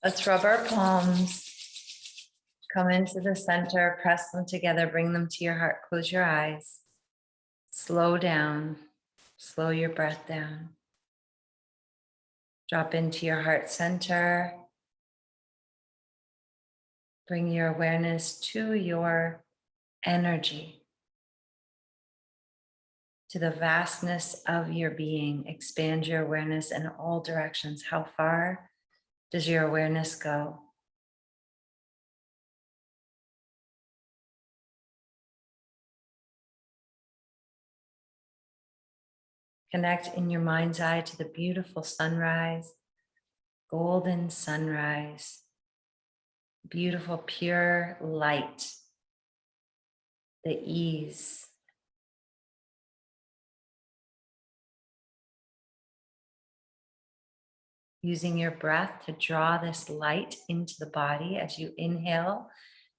Let's rub our palms. Come into the center, press them together, bring them to your heart. Close your eyes. Slow down. Slow your breath down. Drop into your heart center. Bring your awareness to your energy, to the vastness of your being. Expand your awareness in all directions. How far does your awareness go? Connect in your mind's eye to the beautiful sunrise, golden sunrise, beautiful pure light, the ease. Using your breath to draw this light into the body as you inhale,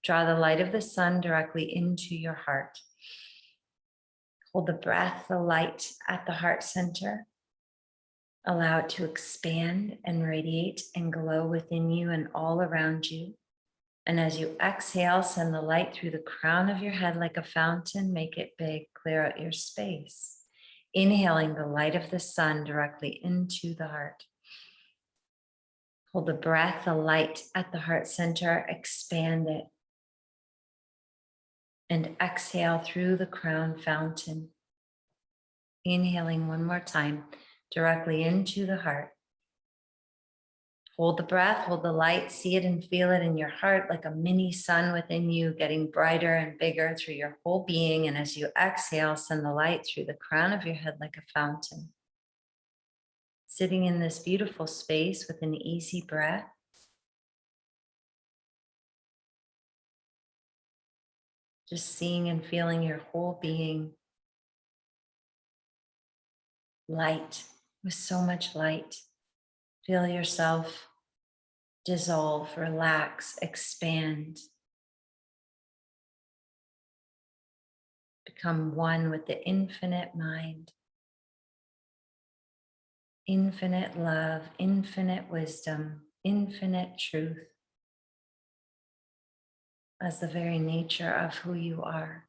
draw the light of the sun directly into your heart. Hold the breath, the light at the heart center. Allow it to expand and radiate and glow within you and all around you. And as you exhale, send the light through the crown of your head like a fountain. Make it big, clear out your space. Inhaling the light of the sun directly into the heart. Hold the breath, the light at the heart center, expand it. And exhale through the crown fountain. Inhaling one more time, directly into the heart. Hold the breath, hold the light, see it and feel it in your heart like a mini sun within you, getting brighter and bigger through your whole being. And as you exhale, send the light through the crown of your head like a fountain. Sitting in this beautiful space with an easy breath. Just seeing and feeling your whole being light, with so much light. Feel yourself dissolve, relax, expand. Become one with the infinite mind. Infinite love, infinite wisdom, infinite truth. As the very nature of who you are.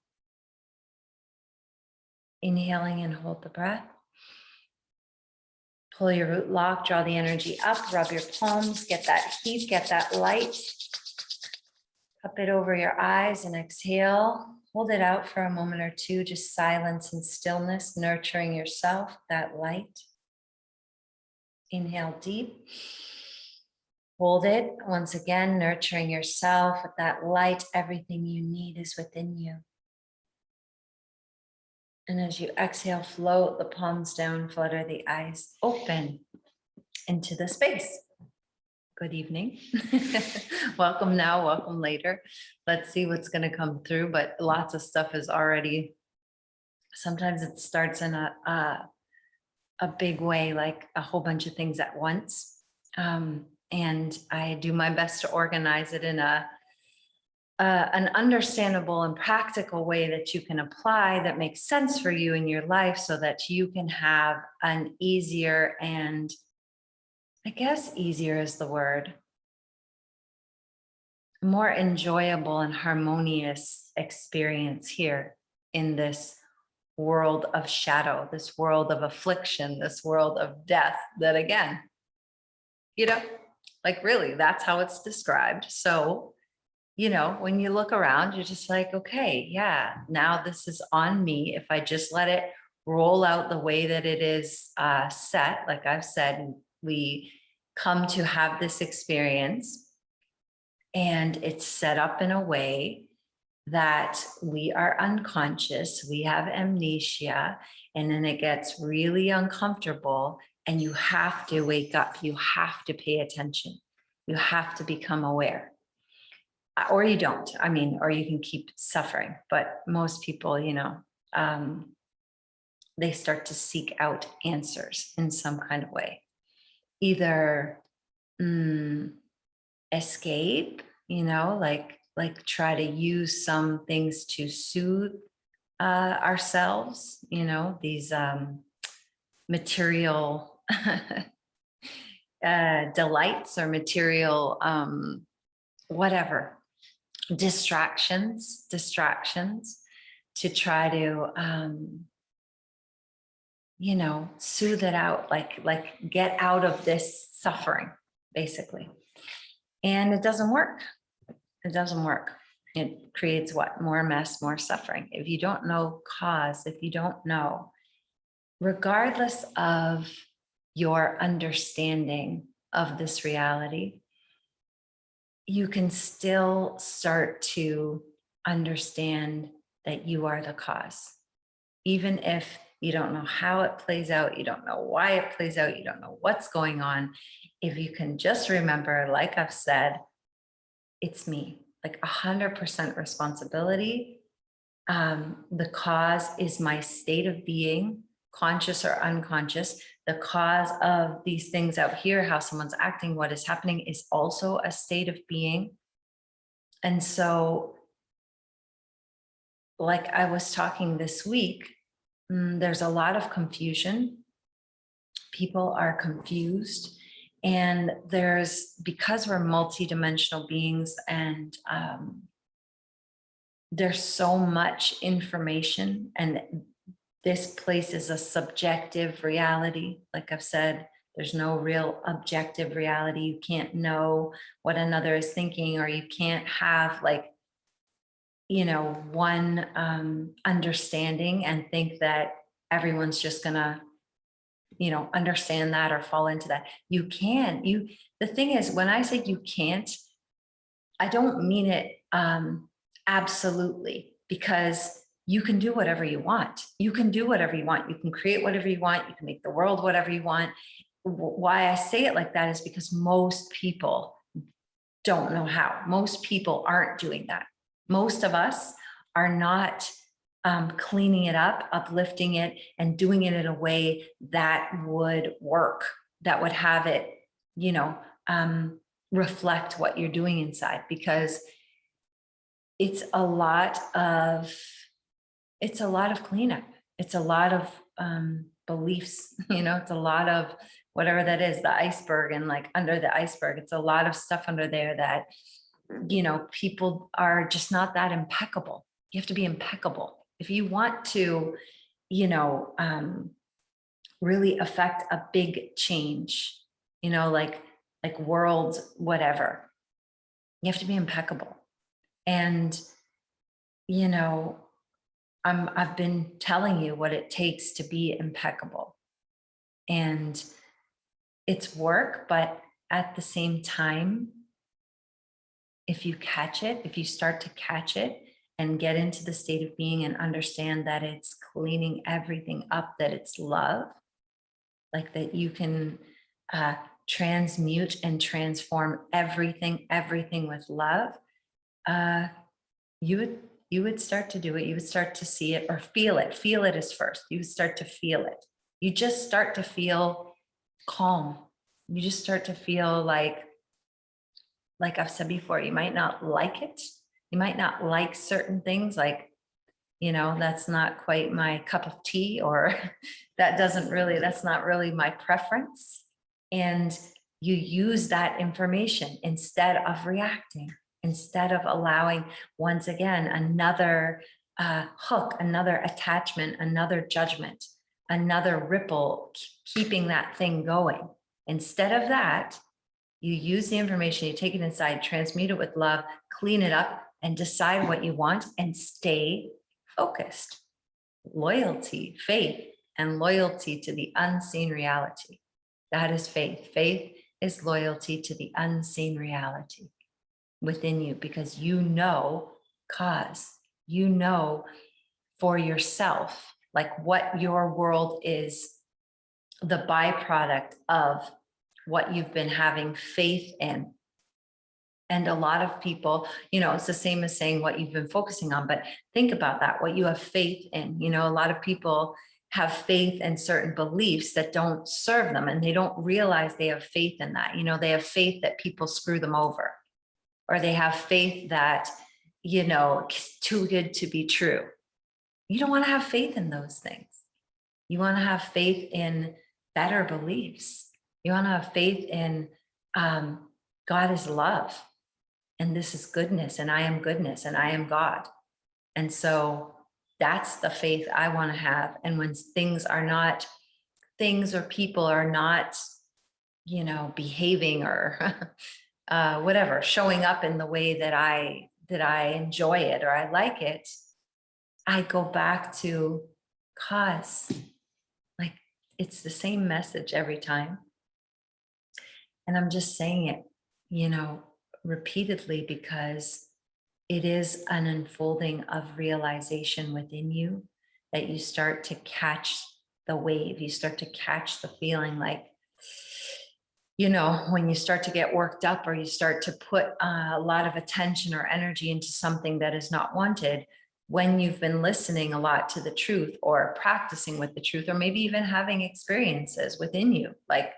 Inhaling and hold the breath. Pull your root lock, draw the energy up, rub your palms, get that heat, get that light. Cup it over your eyes and exhale. Hold it out for a moment or two, just silence and stillness, nurturing yourself, that light. Inhale deep. Hold it. Once again, nurturing yourself with that light. Everything you need is within you. And as you exhale, float the palms down, flutter the eyes open into the space. Good evening. Welcome now, welcome later. Let's see what's going to come through, but lots of stuff is already, sometimes it starts in a big way, like a whole bunch of things at once. And I do my best to organize it in an understandable and practical way that you can apply that makes sense for you in your life so that you can have an easier and, I guess easier is the word, more enjoyable and harmonious experience here in this world of shadow, this world of affliction, this world of death that, again, you know, like really, that's how it's described. So, you know, when you look around, you're just like, okay, yeah, now this is on me. If I just let it roll out the way that it is set, like I've said, we come to have this experience and it's set up in a way that we are unconscious, we have amnesia, and then it gets really uncomfortable and you have to wake up, you have to pay attention, you have to become aware. Or you don't, I mean, or you can keep suffering, but most people, you know, they start to seek out answers in some kind of way. Either escape, you know, like try to use some things to soothe ourselves, you know, these material delights or material, whatever, distractions to try to, soothe it out, like get out of this suffering, basically. And it doesn't work. It doesn't work. It creates what? More mess, more suffering. If you don't know cause, if you don't know, regardless of your understanding of this reality, you can still start to understand that you are the cause. Even if you don't know how it plays out, you don't know why it plays out, you don't know what's going on. If you can just remember, like I've said, it's me, like 100% responsibility. The cause is my state of being, conscious or unconscious. The cause of these things out here, how someone's acting, what is happening, is also a state of being. And so, like I was talking this week, there's a lot of confusion. People are confused. And because we're multidimensional beings, and there's so much information, and this place is a subjective reality. Like I've said, there's no real objective reality. You can't know what another is thinking, or you can't have one understanding and think that everyone's just gonna, understand that or fall into that. You can. The thing is, when I say you can't, I don't mean it absolutely, because you can do whatever you want. You can do whatever you want. You can create whatever you want. You can make the world whatever you want. Why I say it like that is because most people don't know how. Most people aren't doing that. Most of us are not cleaning it up, uplifting it, and doing it in a way that would work, that would have it, reflect what you're doing inside, because it's a lot of cleanup. It's a lot of beliefs, it's a lot of whatever that is, the iceberg, and like under the iceberg, it's a lot of stuff under there that, people are just not that impeccable. You have to be impeccable. If you want to, really affect a big change, like world, whatever, you have to be impeccable. And, I've been telling you what it takes to be impeccable. And it's work, but at the same time, if you start to catch it and get into the state of being and understand that it's cleaning everything up, that it's love, like that you can transmute and transform everything with love, you would start to do it. You would start to see it or feel it. Feel it is first. You start to feel it. You just start to feel calm. You just start to feel like I've said before, you might not like it. You might not like certain things, like, that's not quite my cup of tea, or that's not really my preference. And you use that information instead of reacting, instead of allowing, once again, another hook, another attachment, another judgment, another ripple, keeping that thing going. Instead of that, you use the information, you take it inside, transmute it with love, clean it up, and decide what you want, and stay focused. Loyalty, faith, and loyalty to the unseen reality. That is faith. Faith is loyalty to the unseen reality within you, because cause, for yourself, like what your world is the byproduct of what you've been having faith in. And a lot of people, it's the same as saying what you've been focusing on, but think about that, what you have faith in. A lot of people have faith in certain beliefs that don't serve them, and they don't realize they have faith in that. They have faith that people screw them over, or they have faith that, it's too good to be true. You don't want to have faith in those things. You want to have faith in better beliefs. You want to have faith in God is love, and this is goodness, and I am goodness, and I am God. And so that's the faith I want to have. And when things are not, things or people are not, behaving or whatever, showing up in the way that I enjoy it or I like it, I go back to cause, like, it's the same message every time. And I'm just saying it, repeatedly, because it is an unfolding of realization within you, that you start to catch the wave. You start to catch the feeling, like, when you start to get worked up, or you start to put a lot of attention or energy into something that is not wanted, when you've been listening a lot to the truth, or practicing with the truth, or maybe even having experiences within you, like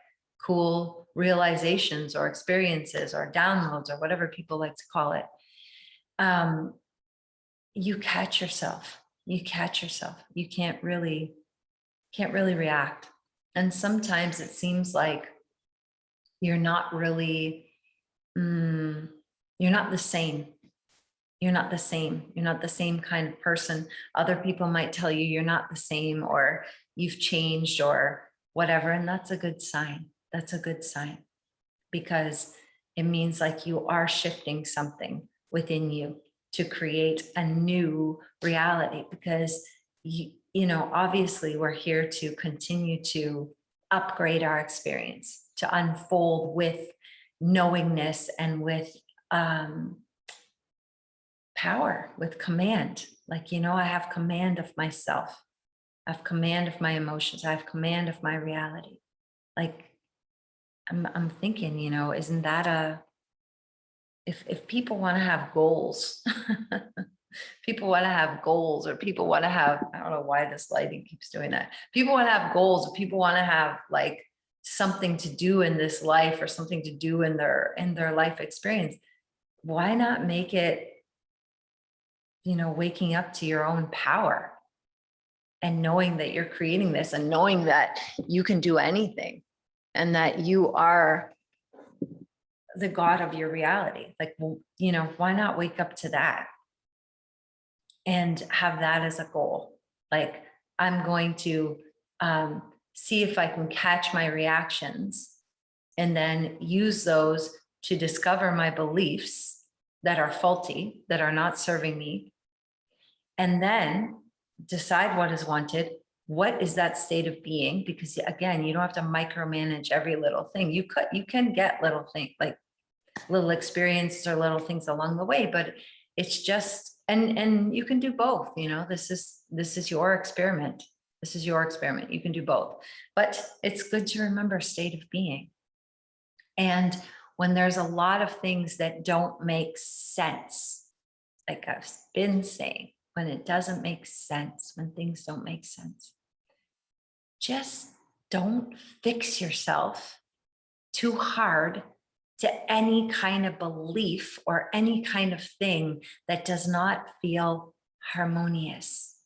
cool realizations or experiences or downloads or whatever people like to call it. You catch yourself. You can't really react. And sometimes it seems like you're not really, you're not the same. You're not the same kind of person. Other people might tell you you're not the same, or you've changed or whatever. And that's a good sign. Because it means like you are shifting something within you to create a new reality. Because obviously we're here to continue to upgrade our experience, to unfold with knowingness and with power, with command. Like, I have command of myself. I have command of my emotions. I have command of my reality. Like, I'm thinking, isn't that if people want to have goals, people want to have goals, or people want to have, I don't know why this lighting keeps doing that. People want to have goals, or people want to have like something to do in this life, or something to do in their life experience. Why not make it, waking up to your own power, and knowing that you're creating this, and knowing that you can do anything, and that you are the God of your reality. Like, why not wake up to that and have that as a goal? Like, I'm going to see if I can catch my reactions, and then use those to discover my beliefs that are faulty, that are not serving me, and then decide what is wanted. What is that state of being? Because again, you don't have to micromanage every little thing. You can get little things, like little experiences or little things along the way, but it's just, and you can do both. This is your experiment. You can do both, but it's good to remember state of being. And when there's a lot of things that don't make sense, like I've been saying, when it doesn't make sense, when things don't make sense, just don't fix yourself too hard to any kind of belief or any kind of thing that does not feel harmonious.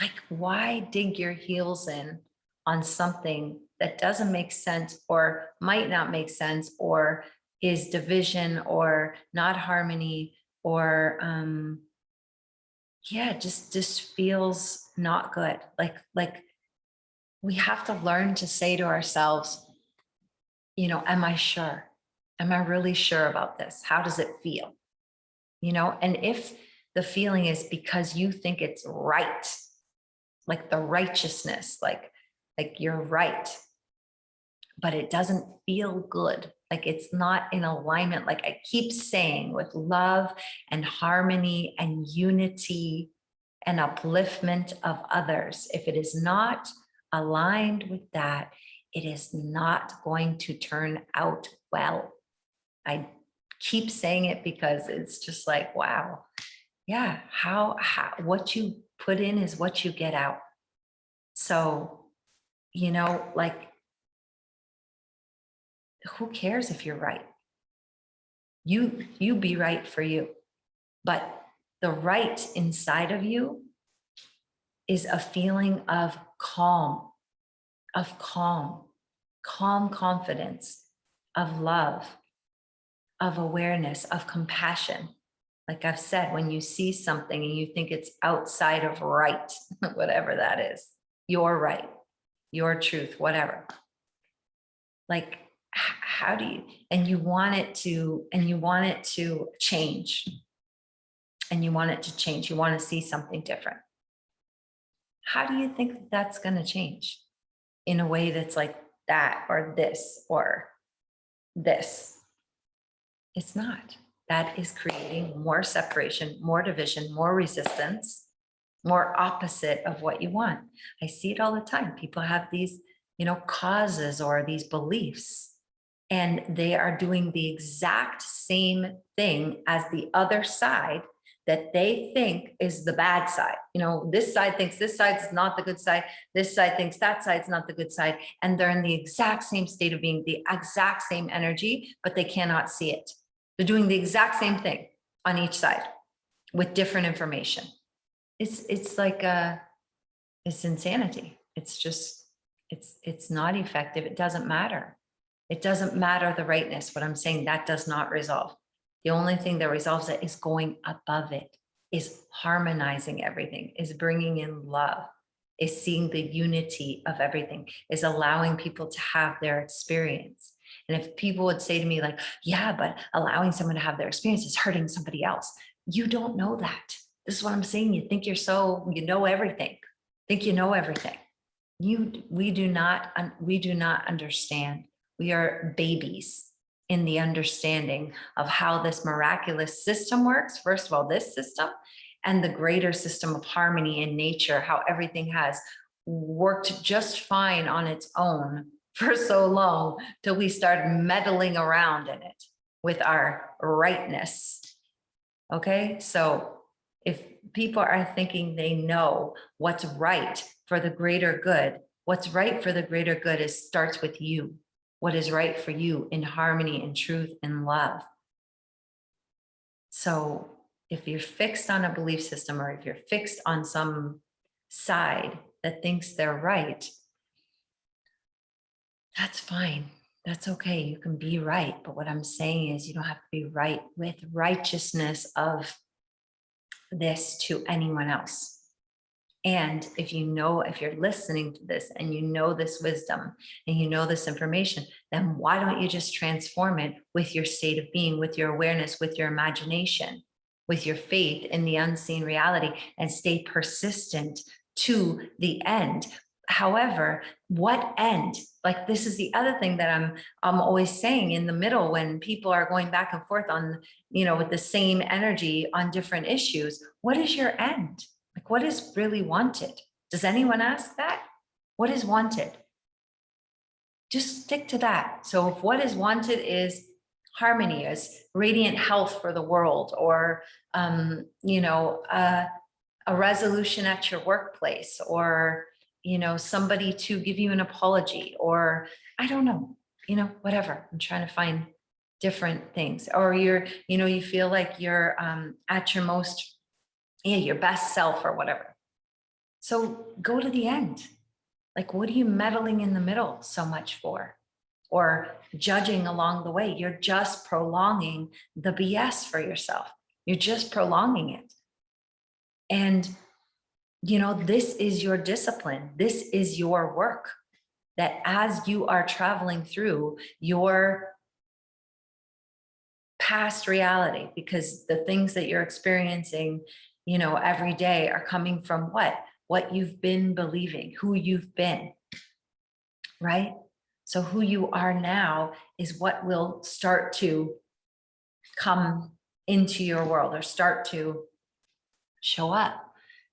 Like, why dig your heels in on something that doesn't make sense, or might not make sense, or is division, or not harmony, or just feels not good. Like we have to learn to say to ourselves, am I sure? Am I really sure about this? How does it feel? And if the feeling is because you think it's right, like the righteousness, like you're right, but it doesn't feel good, like it's not in alignment, like I keep saying, with love and harmony and unity and upliftment of others. If it is not aligned with that, it is not going to turn out well. I keep saying it because it's just like, wow, yeah, how what you put in is what you get out. So, like, who cares if you're right? You be right for you. But the right inside of you is a feeling of calm, calm confidence of love, of awareness, of compassion. Like I've said, when you see something and you think it's outside of right, whatever that is, your right, your truth, whatever. Like, how do you, and you want it to change, and you want it to change, you want to see something different. How do you think that's going to change in a way that's like that or this or this? It's not. That is creating more separation, more division, more resistance, more opposite of what you want. I see it all the time. People have these, causes or these beliefs, and they are doing the exact same thing as the other side that they think is the bad side. This side thinks this side's not the good side. This side thinks that side's not the good side. And they're in the exact same state of being, the exact same energy, but they cannot see it. They're doing the exact same thing on each side with different information. It's like it's insanity. It's just, it's not effective. It doesn't matter. It doesn't matter the rightness. What I'm saying, that does not resolve. The only thing that resolves it is going above it, is harmonizing everything, is bringing in love, is seeing the unity of everything, is allowing people to have their experience. And if people would say to me like, yeah, but allowing someone to have their experience is hurting somebody else. You don't know that. This is what I'm saying. You think you know everything. Think you know everything. We do not understand. We are babies in the understanding of how this miraculous system works. First of all, this system and the greater system of harmony in nature, how everything has worked just fine on its own for so long till we start meddling around in it with our rightness. Okay, so if people are thinking they know what's right for the greater good, what's right for the greater good starts with you. What is right for you in harmony and truth and love. So if you're fixed on a belief system, or if you're fixed on some side that thinks they're right, that's fine. That's okay. You can be right. But what I'm saying is you don't have to be right with righteousness of this to anyone else. And if you're listening to this and you know this wisdom and you know this information, then why don't you just transform it with your state of being, with your awareness, with your imagination, with your faith in the unseen reality, and stay persistent to the end. However, what end? Like, this is the other thing that I'm always saying in the middle when people are going back and forth on, with the same energy on different issues. What is your end? Like, what is really wanted? Does anyone ask that? What is wanted? Just stick to that. So if what is wanted is harmony, is radiant health for the world, or, a resolution at your workplace, or, somebody to give you an apology, or I don't know, whatever. I'm trying to find different things. Or you feel like you're at your most, your best self or whatever. So go to the end. Like, what are you meddling in the middle so much for? Or judging along the way? You're just prolonging the BS for yourself. You're just prolonging it. And, this is your discipline. This is your work. That as you are traveling through your past reality, because the things that you're experiencing every day are coming from what you've been believing, who you've been, right? So who you are now is what will start to come into your world or start to show up.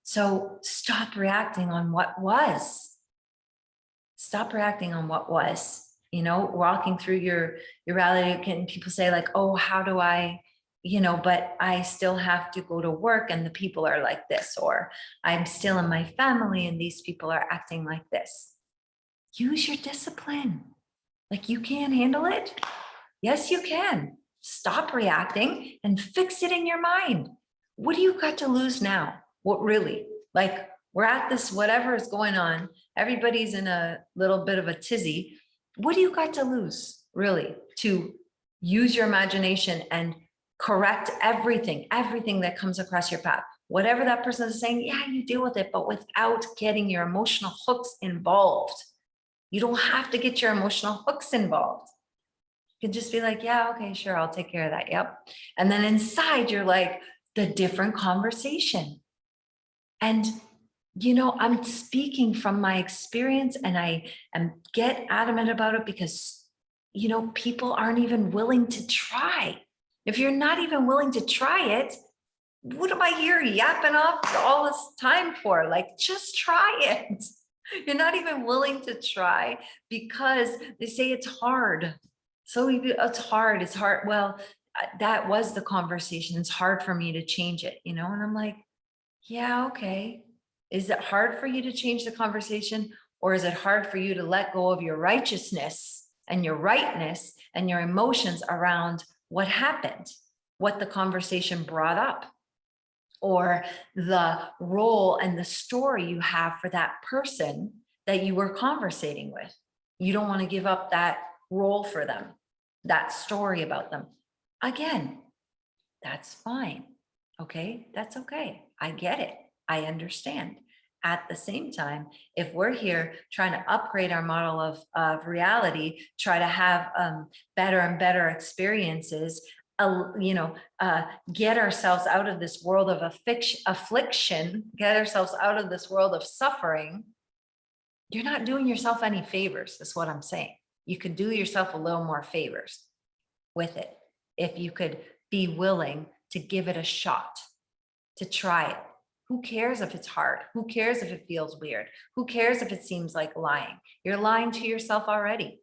So stop reacting on what was. Stop reacting on what was, walking through your reality. And people say like, oh, how do I, but I still have to go to work and the people are like this, or I'm still in my family and these people are acting like this. Use your discipline. Like, you can't handle it. Yes, you can. Stop reacting and fix it in your mind. What do you got to lose now? What really? Like, we're at this, whatever is going on. Everybody's in a little bit of a tizzy. What do you got to lose, really, to use your imagination and correct everything that comes across your path? Whatever that person is saying, yeah, you deal with it, but without getting your emotional hooks involved. You don't have to get your emotional hooks involved. You can just be like, yeah, okay, sure, I'll take care of that. Yep. And then inside, you're like, the different conversation. And I'm speaking from my experience, and I am get adamant about it because, people aren't even willing to try. If you're not even willing to try it, what am I here yapping off all this time for? Like, just try it. You're not even willing to try because they say it's hard. So it's hard. It's hard. Well, that was the conversation. It's hard for me to change it, and I'm like, yeah, okay. Is it hard for you to change the conversation, or is it hard for you to let go of your righteousness and your rightness and your emotions around what happened, what the conversation brought up, or the role and the story you have for that person that you were conversating with? You don't want to give up that role for them, that story about them. Again, that's fine. Okay, that's okay. I get it. I understand. At the same time, if we're here trying to upgrade our model of reality, try to have better and better experiences, get ourselves out of this world of affliction, get ourselves out of this world of suffering, you're not doing yourself any favors, is what I'm saying. You could do yourself a little more favors with it if you could be willing to give it a shot, to try it. Who cares if it's hard? Who cares if it feels weird? Who cares if it seems like lying? You're lying to yourself already.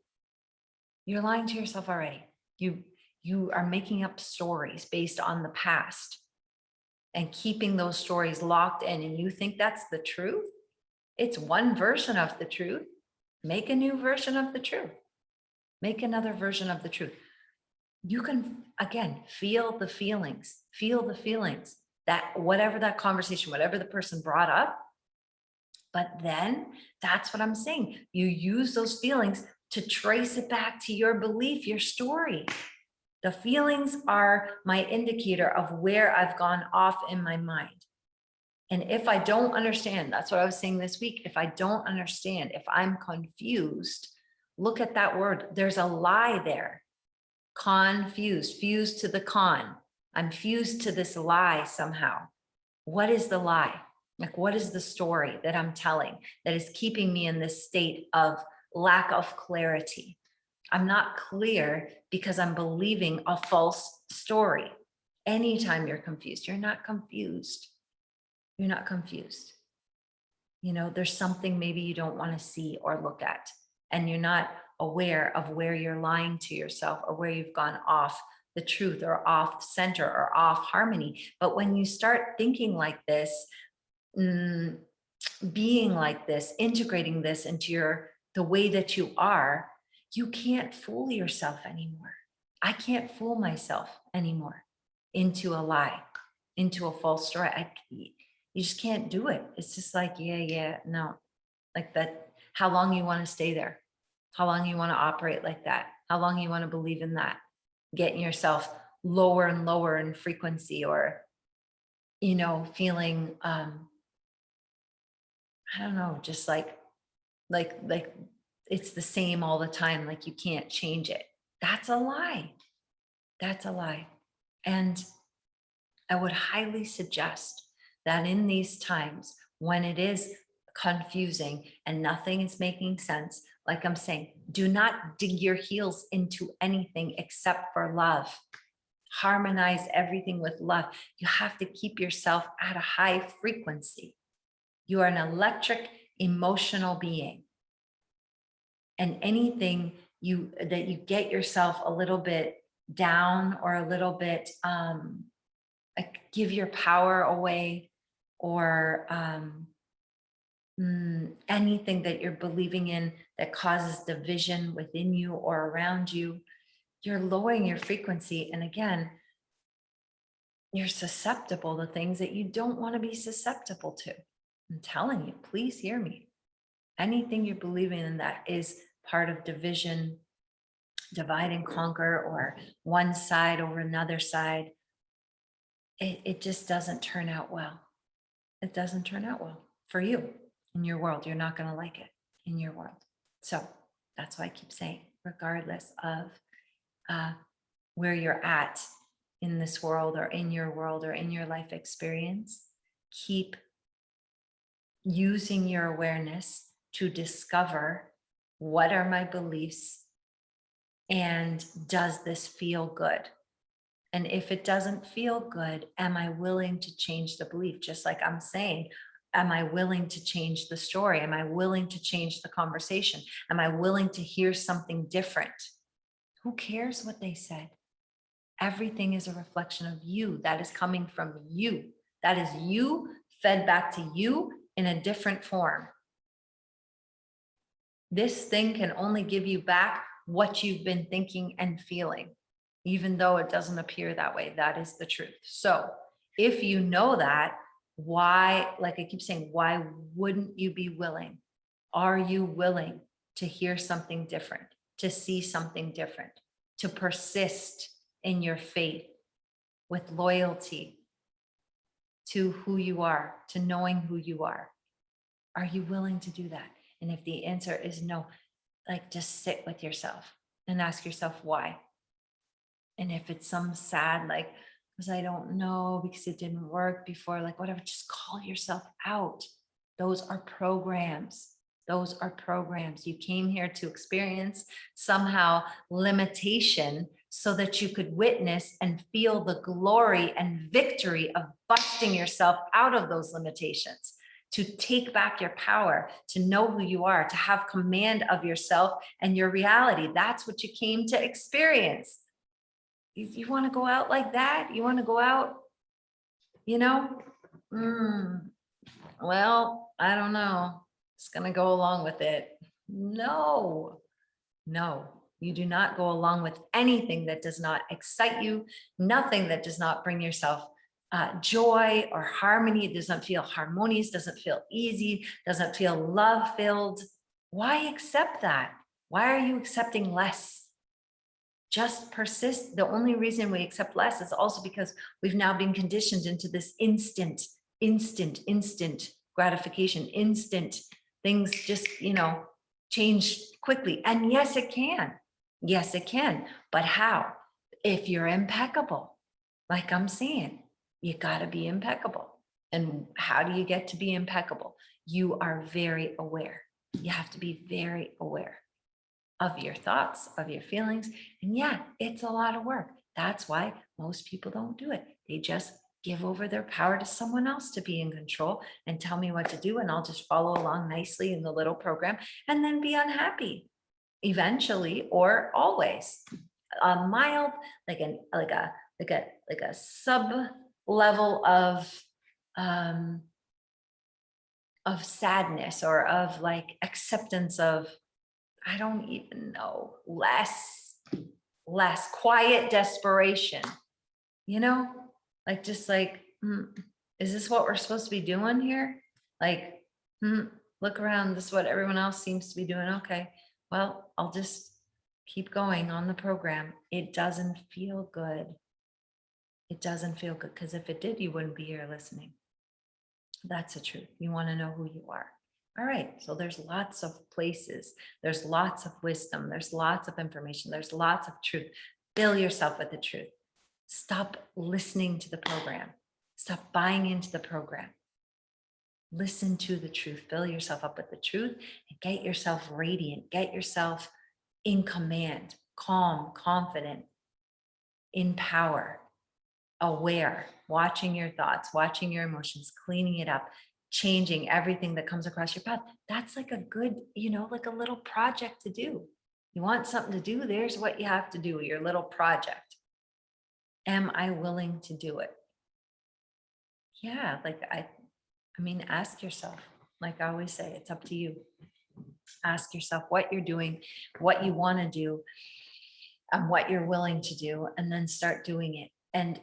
You're lying to yourself already. You are making up stories based on the past and keeping those stories locked in, and you think that's the truth? It's one version of the truth. Make a new version of the truth. Make another version of the truth. You can, again, feel the feelings that whatever that conversation, whatever the person brought up. But then that's what I'm saying. You use those feelings to trace it back to your belief, your story. The feelings are my indicator of where I've gone off in my mind. And if I don't understand, that's what I was saying this week. If I don't understand, if I'm confused, look at that word. There's a lie there. Confused, fused to the con. I'm fused to this lie somehow. What is the lie? Like, what is the story that I'm telling that is keeping me in this state of lack of clarity? I'm not clear because I'm believing a false story. Anytime you're confused, you're not confused. You're not confused. There's something maybe you don't want to see or look at, and you're not aware of where you're lying to yourself or where you've gone off the truth or off center or off harmony. But when you start thinking like this, being like this, integrating this into the way that you are, you can't fool yourself anymore. I can't fool myself anymore into a lie, into a false story. You just can't do it. It's just like, yeah, no, like that. How long you want to stay there? How long you want to operate like that? How long you want to believe in that? Getting yourself lower and lower in frequency, or, feeling, I don't know, just like it's the same all the time. Like you can't change it. That's a lie. That's a lie. And I would highly suggest that in these times when it is confusing and nothing is making sense, like I'm saying, do not dig your heels into anything except for love. Harmonize everything with love. You have to keep yourself at a high frequency. You are an electric, emotional being. And anything that you get yourself a little bit down or a little bit like give your power away, or anything that you're believing in that causes division within you or around you, you're lowering your frequency. And again, you're susceptible to things that you don't want to be susceptible to. I'm telling you, please hear me. Anything you're believing in that is part of division, divide and conquer, or one side over another side, it just doesn't turn out well. It doesn't turn out well for you in your world. You're not going to like it in your world. So that's why I keep saying, regardless of where you're at in this world or in your life experience, keep using your awareness to discover, what are my beliefs, and does this feel good? And if it doesn't feel good, am I willing to change the belief? Just like I'm saying, am I willing to change the story? Am I willing to change the conversation? Am I willing to hear something different? Who cares what they said? Everything is a reflection of you. That is coming from you. That is you fed back to you in a different form. This thing can only give you back what you've been thinking and feeling, even though it doesn't appear that way. That is the truth. So if you know that, why, like I keep saying, why wouldn't you be willing? Are you willing to hear something different, to see something different, to persist in your faith with loyalty to who you are, to knowing who you are? Are you willing to do that? And if the answer is no, like just sit with yourself and ask yourself why. And if it's some sad, like, because I don't know, because it didn't work before, like whatever, just call yourself out. Those are programs. Those are programs. You came here to experience somehow limitation so that you could witness and feel the glory and victory of busting yourself out of those limitations, to take back your power, to know who you are, to have command of yourself and your reality. That's what you came to experience. You want to go out like that? You want to go out, you know? Well, I don't know. It's going to go along with it. No, you do not go along with anything that does not excite you, nothing that does not bring yourself joy or harmony. It doesn't feel harmonious, doesn't feel easy, doesn't feel love filled. Why accept that? Why are you accepting less? Just persist. The only reason we accept less is also because we've now been conditioned into this instant gratification, instant things just, change quickly. And yes, it can. Yes, it can. But how? If you're impeccable, like I'm saying, you got to be impeccable. And how do you get to be impeccable? You are very aware. You have to be very aware of your thoughts, of your feelings. And yeah, it's a lot of work. That's why most people don't do it. They just give over their power to someone else to be in control and tell me what to do. And I'll just follow along nicely in the little program and then be unhappy eventually or always. A mild, like a sub level of sadness or of like acceptance of, I don't even know, less quiet desperation, like just like, is this what we're supposed to be doing here? Like, look around, this is what everyone else seems to be doing. Okay, well, I'll just keep going on the program. It doesn't feel good. It doesn't feel good, because if it did, you wouldn't be here listening. That's the truth. You want to know who you are. All right, so there's lots of places, there's lots of wisdom, there's lots of information, there's lots of truth. Fill yourself with the truth. Stop listening to the program. Stop buying into the program. Listen to the truth. Fill yourself up with the truth and get yourself radiant. Get yourself in command, calm, confident, in power, aware, watching your thoughts, watching your emotions, cleaning it up, changing everything that comes across your path. That's like a good, like a little project to do. You want something to do, there's what you have to do, your little project. Am I willing to do it? Yeah, like I mean, ask yourself, like I always say, it's up to you. Ask yourself what you're doing, what you want to do, and what you're willing to do, and then start doing it. And,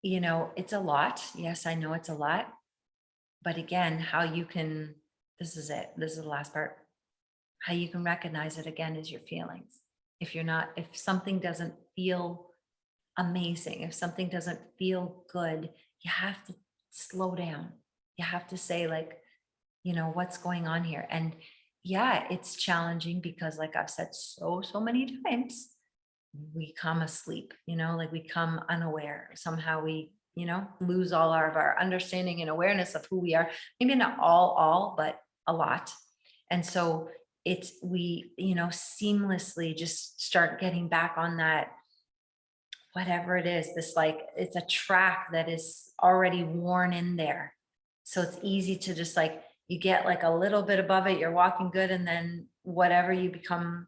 it's a lot. Yes, I know it's a lot. But again, how you can, this is it. This is the last part. How you can recognize it again is your feelings. If something doesn't feel amazing, if something doesn't feel good, you have to slow down. You have to say, like, what's going on here? And yeah, it's challenging because, like I've said so many times, we come asleep, like we come unaware. Somehow we, lose all of our understanding and awareness of who we are. Maybe not all, but a lot. And so we, seamlessly just start getting back on that, whatever it is, this, like, it's a track that is already worn in there. So it's easy to just, like, you get like a little bit above it, you're walking good, and then whatever, you become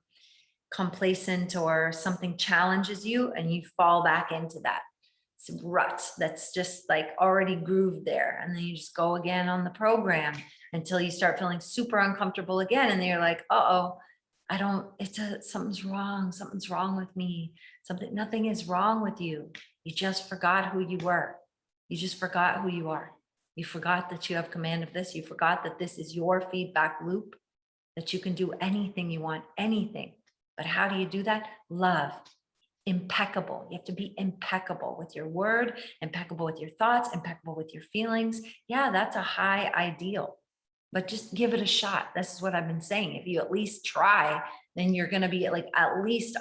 complacent or something challenges you and you fall back into that rut that's just like already grooved there. And then you just go again on the program until you start feeling super uncomfortable again. And then you're like, uh-oh, something's wrong with me. Nothing is wrong with you. You just forgot who you were. You just forgot who you are. You forgot that you have command of this. You forgot that this is your feedback loop, that you can do anything you want, anything. But how do you do that? Love. Impeccable. You have to be impeccable with your word, impeccable with your thoughts, impeccable with your feelings. Yeah, that's a high ideal, but just give it a shot. This is what I've been saying. If you at least try, then you're going to be like at least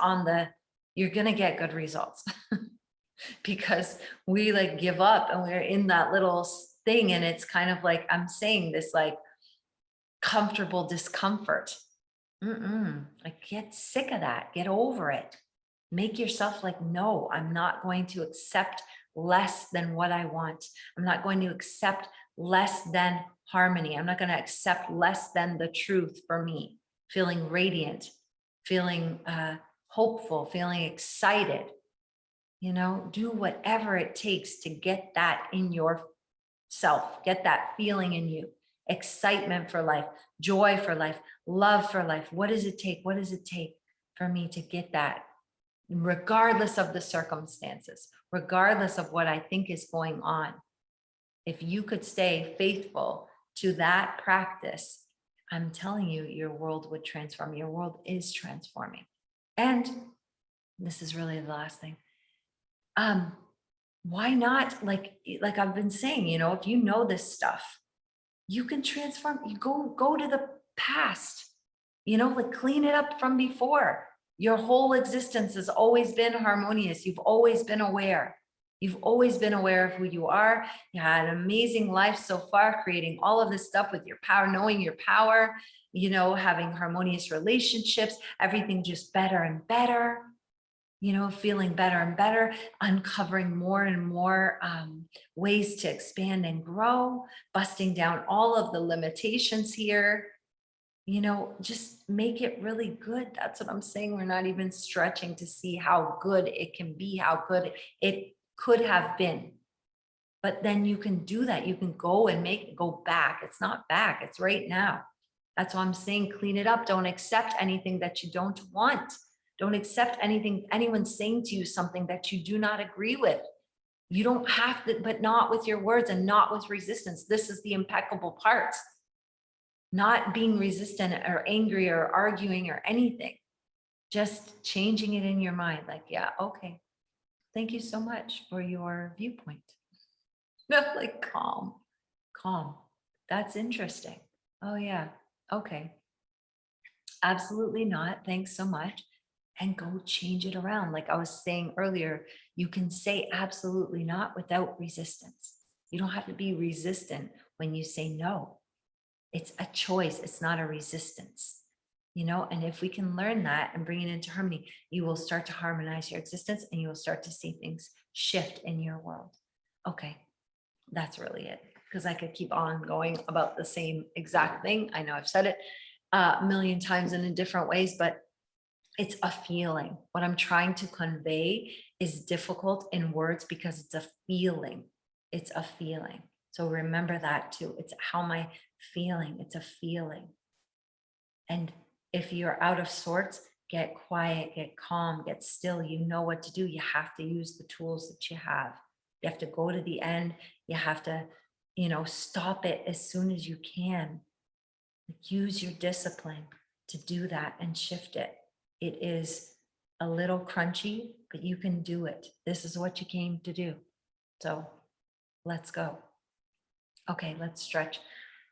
you're going to get good results. Because we like give up and we're in that little thing. And it's kind of like, I'm saying this, like, comfortable discomfort. Like, get sick of that. Get over it. Make yourself like, no, I'm not going to accept less than what I want. I'm not going to accept less than harmony. I'm not going to accept less than the truth for me. Feeling radiant, feeling hopeful, feeling excited. Do whatever it takes to get that in yourself, get that feeling in you. Excitement for life, joy for life, love for life. What does it take? What does it take for me to get that? Regardless of the circumstances, regardless of what I think is going on. If you could stay faithful to that practice, I'm telling you, your world would transform. Your world is transforming. And this is really the last thing. Why not, like I've been saying, if you know this stuff, you can transform. You go to the past, like clean it up from before. Your whole existence has always been harmonious. You've always been aware. You've always been aware of who you are. You had an amazing life so far, creating all of this stuff with your power, knowing your power, having harmonious relationships, everything just better and better, feeling better and better, uncovering more and more ways to expand and grow, busting down all of the limitations here. Just make it really good. That's what I'm saying. We're not even stretching to see how good it can be, how good it could have been. But then you can do that. You can go and go back. It's not back, it's right now. That's why I'm saying clean it up. Don't accept anything that you don't want. Don't accept anyone saying to you something that you do not agree with. You don't have to, but not with your words and not with resistance. This is the impeccable part. Not being resistant or angry or arguing or anything. Just changing it in your mind. Like, yeah, okay. Thank you so much for your viewpoint. No, like calm. That's interesting. Oh yeah. Okay. Absolutely not. Thanks so much. And go change it around. Like I was saying earlier, you can say absolutely not without resistance. You don't have to be resistant when you say no. It's a choice. It's not a resistance, and if we can learn that and bring it into harmony, you will start to harmonize your existence and you will start to see things shift in your world. Okay. That's really it. Because I could keep on going about the same exact thing. I know I've said it a million times and in different ways, but it's a feeling. What I'm trying to convey is difficult in words because it's a feeling. It's a feeling. So remember that too. It's how am I feeling? It's a feeling. And if you're out of sorts, get quiet, get calm, get still. You know what to do. You have to use the tools that you have. You have to go to the end. You have to, stop it as soon as you can. Use your discipline. to do that and shift it. It is a little crunchy, but you can do it. This is what you came to do. So let's go. Okay, let's stretch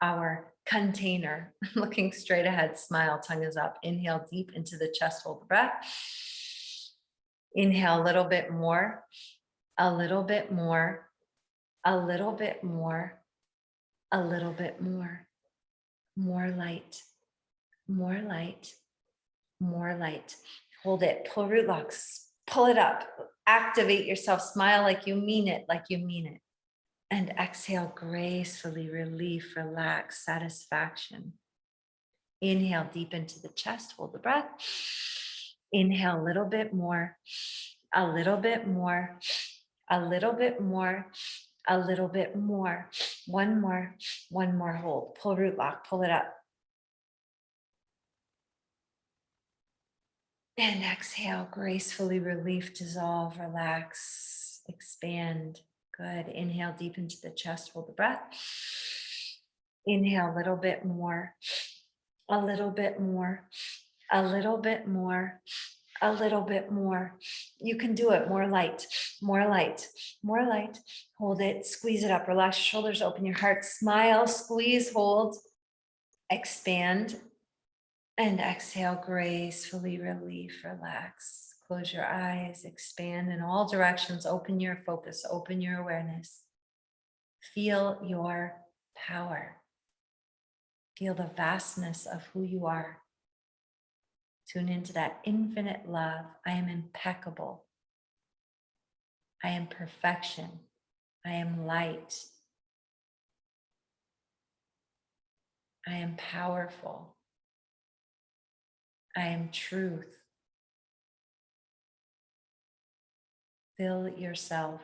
our container. Looking straight ahead, smile, tongue is up. Inhale deep into the chest, hold the breath. Inhale a little bit more, a little bit more, a little bit more, a little bit more. More light, more light, more light. Hold it, pull root locks, pull it up, activate yourself, smile like you mean it, like you mean it. And exhale gracefully, relief, relax, satisfaction. Inhale deep into the chest, hold the breath. Inhale a little bit more, a little bit more, a little bit more, a little bit more. One more, hold. Pull root lock, pull it up. And exhale, gracefully relief, dissolve, relax, expand. Good. Inhale deep into the chest, hold the breath. Inhale a little bit more, a little bit more, a little bit more, a little bit more. You can do it. More light, more light, more light. Hold it, squeeze it up, relax your shoulders, open your heart, smile, squeeze, hold, expand. And exhale, gracefully relief, relax. Close your eyes, expand in all directions. Open your focus, open your awareness. Feel your power. Feel the vastness of who you are. Tune into that infinite love. I am impeccable. I am perfection. I am light. I am powerful. I am truth. Fill yourself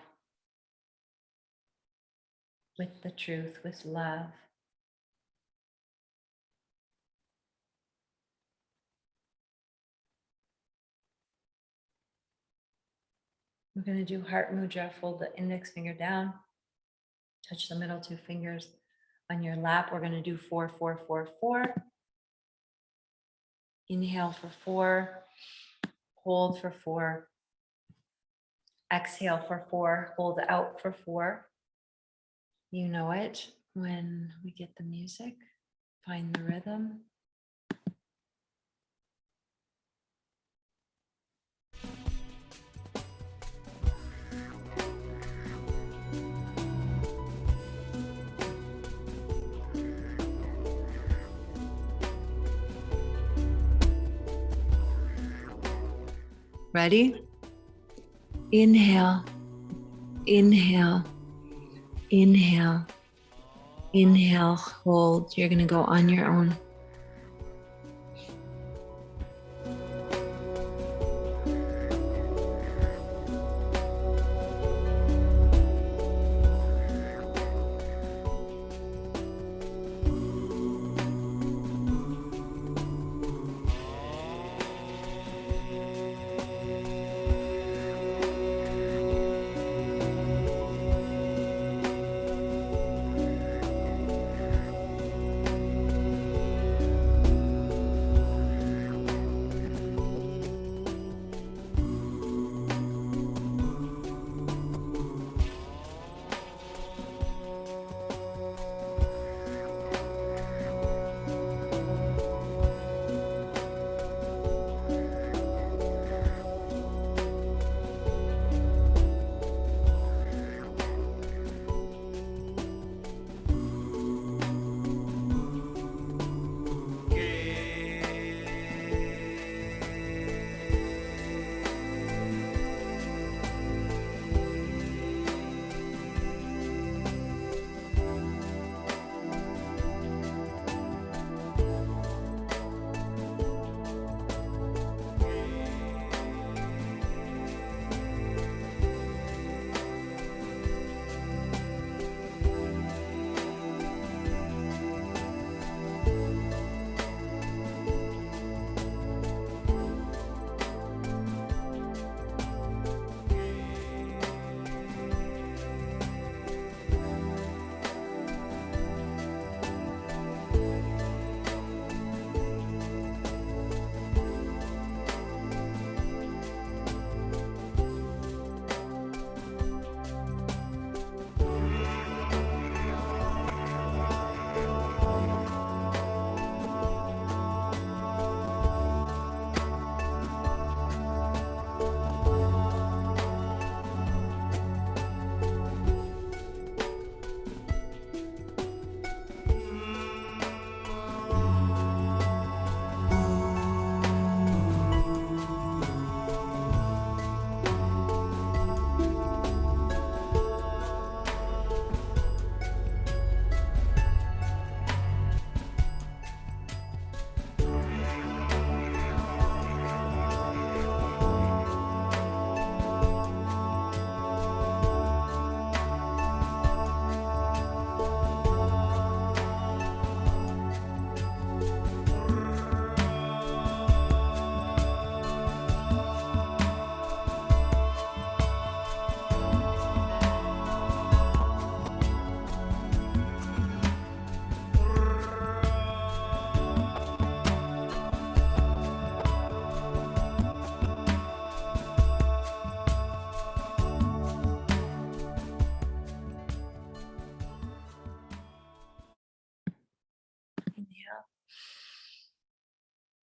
with the truth, with love. We're going to do heart mudra. Fold the index finger down. Touch the middle two fingers on your lap. We're going to do 4, 4, 4, 4. Inhale for 4. Hold for 4. Exhale for 4. Hold out for 4. You know it when we get the music. Find the rhythm. Ready? Inhale, inhale, inhale, inhale, hold. You're going to go on your own.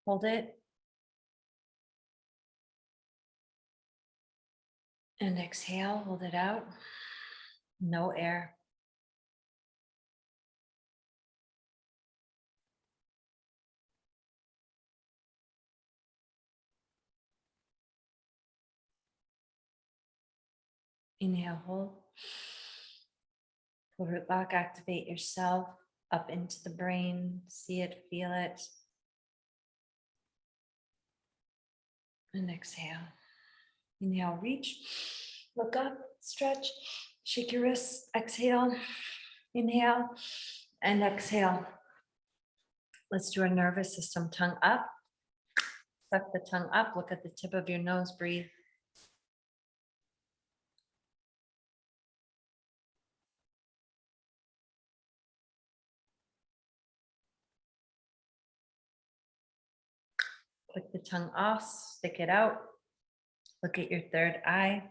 Hold it. And exhale, hold it out. No air. Inhale, hold. Pull root lock, activate yourself up into the brain. See it, feel it. And exhale. Inhale, reach. Look up, stretch. Shake your wrists. Exhale. Inhale. And exhale. Let's do a nervous system. Tongue up. Suck the tongue up. Look at the tip of your nose. Breathe. Click the tongue off. Stick it out. Look at your third eye.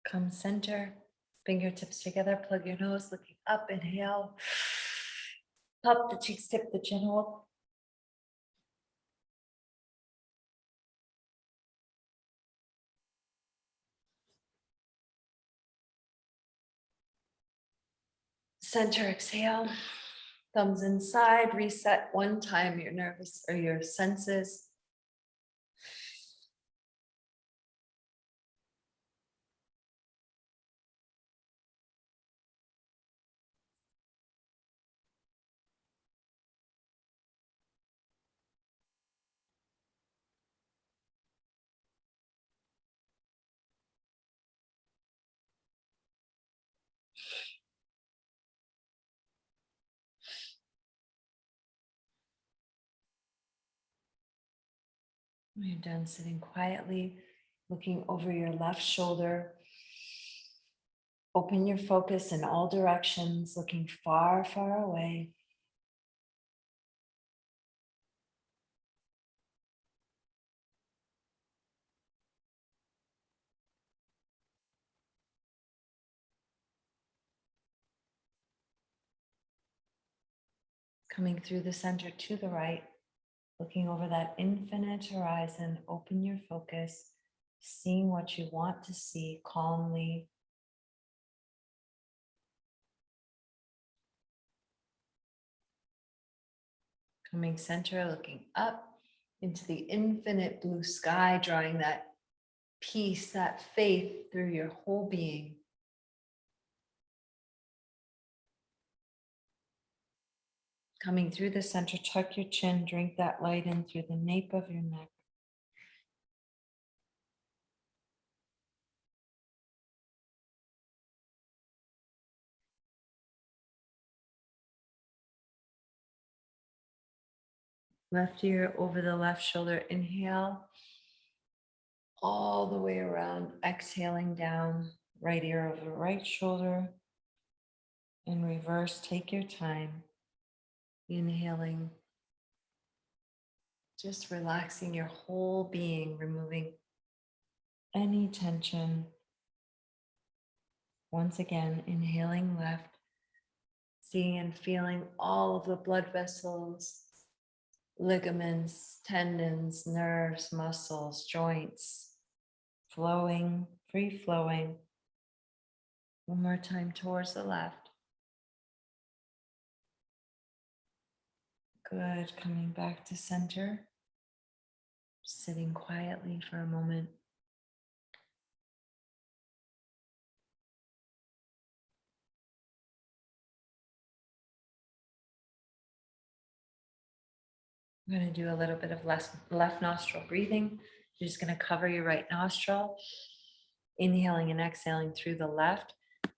Come center. Fingertips together. Plug your nose. Looking up. Inhale. Pop the cheeks. Tip the chin. Hold. Center. Exhale. Thumbs inside. Reset one time your nervous or your senses. When you're done sitting quietly, looking over your left shoulder, open your focus in all directions, looking far, far away. Coming through the center to the right, looking over that infinite horizon, open your focus, seeing what you want to see calmly. Coming center, looking up into the infinite blue sky, drawing that peace, that faith through your whole being. Coming through the center, tuck your chin, drink that light in through the nape of your neck. Left ear over the left shoulder. Inhale all the way around. Exhaling down. Right ear over right shoulder. In reverse, take your time. Inhaling. Just relaxing your whole being, removing any tension. Once again, inhaling left. Seeing and feeling all of the blood vessels, ligaments, tendons, nerves, muscles, joints, flowing, free flowing. One more time towards the left. Good, coming back to center. Sitting quietly for a moment. I'm going to do a little bit of left nostril breathing. You're just going to cover your right nostril, inhaling and exhaling through the left.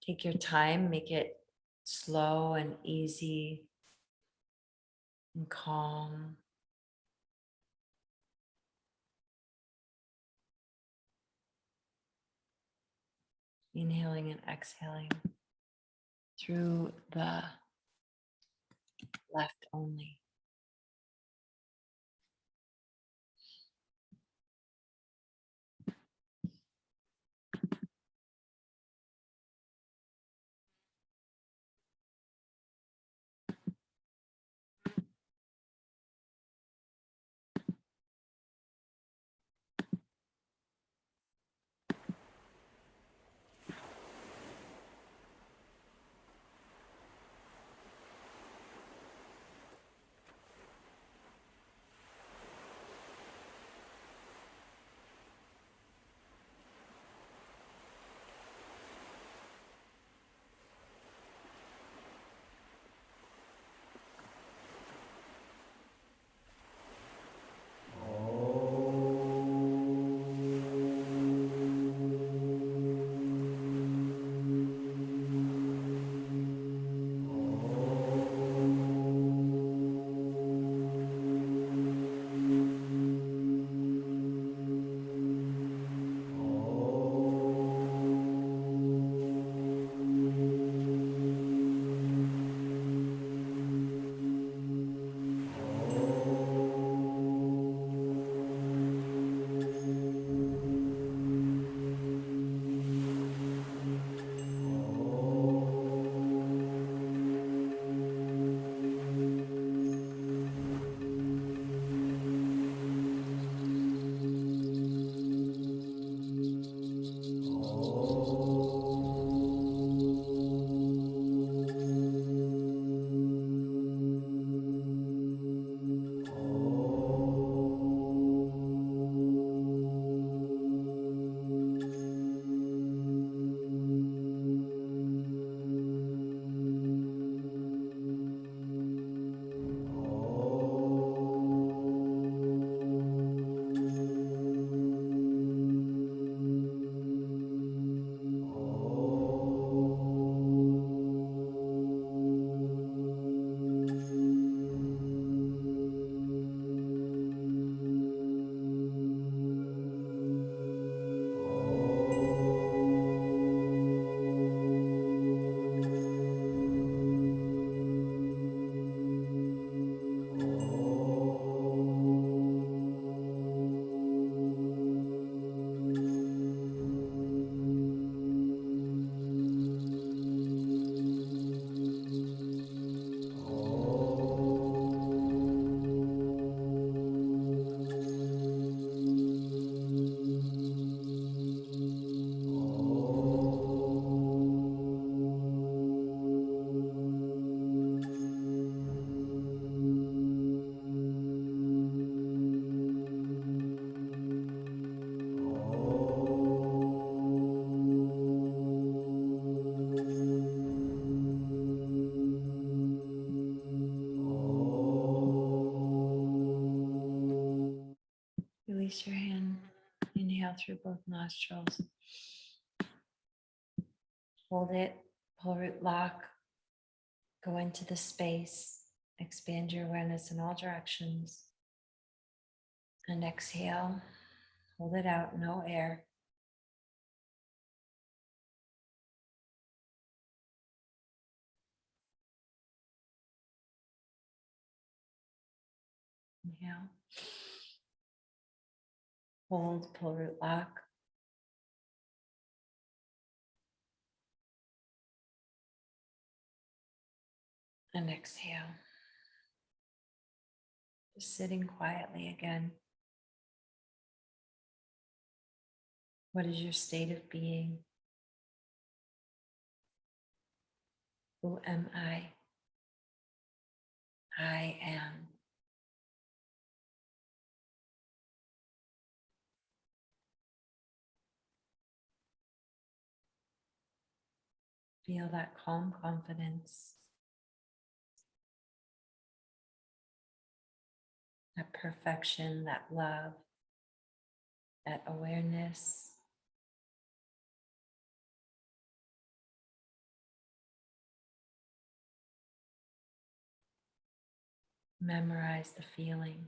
Take your time, make it slow and easy and calm. Inhaling and exhaling through the left only. Inhale through both nostrils. Hold it, pull root lock, go into the space, expand your awareness in all directions. And exhale, hold it out, no air. Inhale. Hold, pull root lock. And exhale. Just sitting quietly again. What is your state of being? Who am I? I am. Feel that calm confidence, that perfection, that love, that awareness. Memorize the feeling.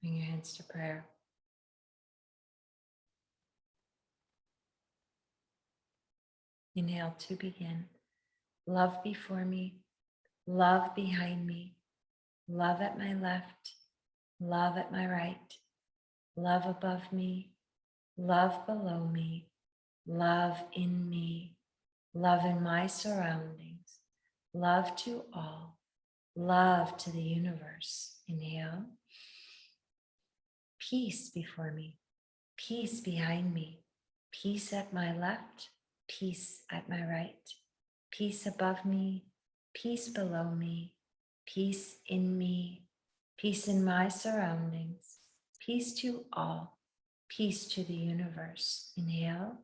Bring your hands to prayer. Inhale to begin. Love before me, love behind me, love at my left, love at my right, love above me, love below me, love in me, love in my surroundings, love to all, love to the universe. Inhale. Peace before me, peace behind me, peace at my left, peace at my right, peace above me, peace below me, peace in me, peace in my surroundings, peace to all, peace to the universe. Inhale.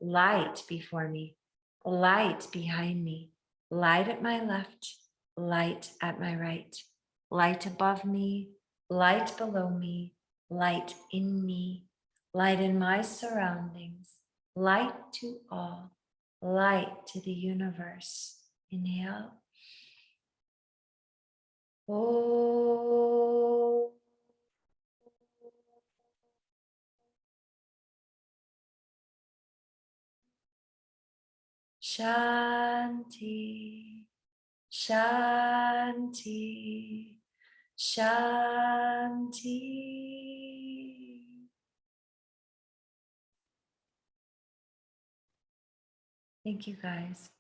Light before me, light behind me, light at my left, light at my right, light above me, light below me, light in me, light in my surroundings, light to all, light to the universe. Inhale. Oh. Shanti, Shanti, Shanti. Thank you, guys.